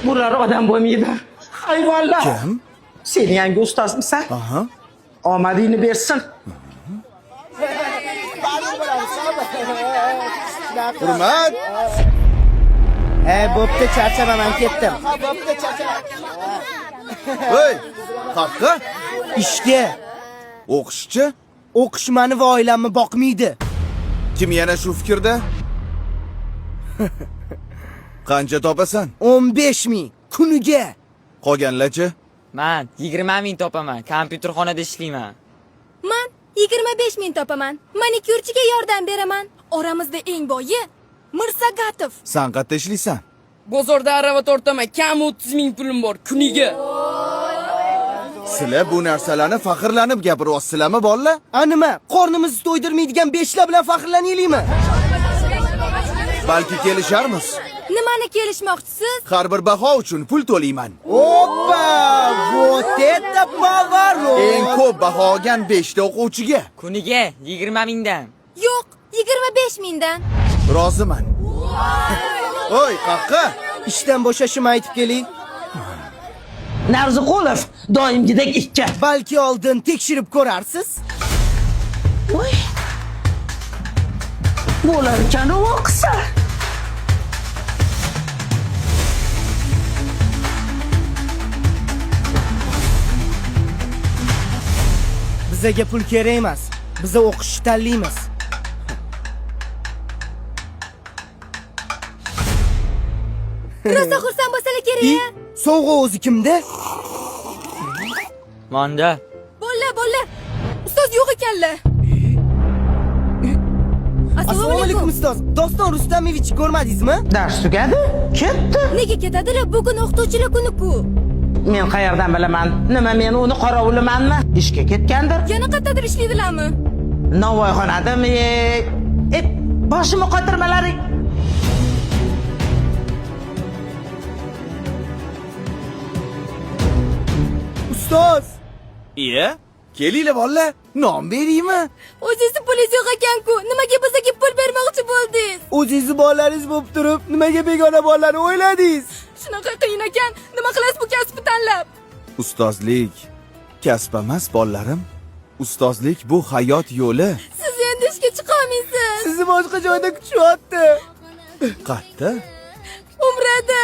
Bular odam bo'lmaydi. Hayvonlar. Kim? Sen yangi ustozmisan? Aha. Omadingni bersin. Hurmat. Bo'pti, charchaman, ketdim. Hey, qaqqa? Ishga. O'qishchi? O'qish meni va oilamni boqmaydi. Kim yana shu fikrda? Qancha topasan? 15 ming kuniga. Qolganlarchi? Man 20 ming topaman. Kompyuterxonada ishlayman. Man 25 ming topaman. Manikyurchiga yordam beraman. Oramizda eng boyi Mirsagatov. Sen qayerda ishlaysan? Bozorda arava tortaman. Kam 30 ming pulim bor kuniga. Sizlar bu narsalarni faxrlanib gapiryapsizlarmi, bolalar? Nima? Qornimizni to'ydirmaydigan beshlar bilan faxrlanaylikmi? Balki kelisharmiz. Nimani kelishmoqchisiz? Har bir baho uchun pul to'layman. Oppa! Вот это поворот! Eng ko'p baho olgan 5 ta o'quvchiga Kuniga 20 mingdan. Yo'q, 25 mingdan. roziman. Oy, qaqqa? Ishdan bo'shashim aytib keling. Narziqulov doimgidek ikki. Balki oldin tekshirib ko'rarsiz. Voy. Bo'lar ekan o'qisa. Bizga pul kerak emas. Biz o'qishni tanlaymiz. Rosa xursand bo'lsalar kerak. Sovg'a o'zi kimda? Manda. Bo'lla. Ustoz yo'q ekanlar. Assalomu alaykum ustoz. Doston Rustamovich ko'rmadingizmi? Dars tugadi, ketdi. Nega ketadilar? Bugun o'qituvchilar kuni-ku. Men qayerdan bilaman? Nima men uni qorovulimanmi? Ishga ketgandir. Yana qayerdadir ishlaydilarmi? Navoiyxonadami? Boshimni qotirmalaring. Ustoz, Iya? Kelinglar bolalar, non beraymi? O'zingizni pulingiz yo'q ekan-ku. Nimaga bizga pul bermoqchi bo'ldingiz? o'zingizni bolalaringiz bo'lib turib, nimaga begona bolalarni o'yladingiz? Shunaqa qiyin ekan. Nima qilasiz bu kasbni tanlab? Ustozlik kasb emas, bolalarim. Ustozlik bu hayot yo'li. Siz endi ishga chiqa olmaysiz. Sizni boshqa joyda kutishyapti. Qayerda? Umrada.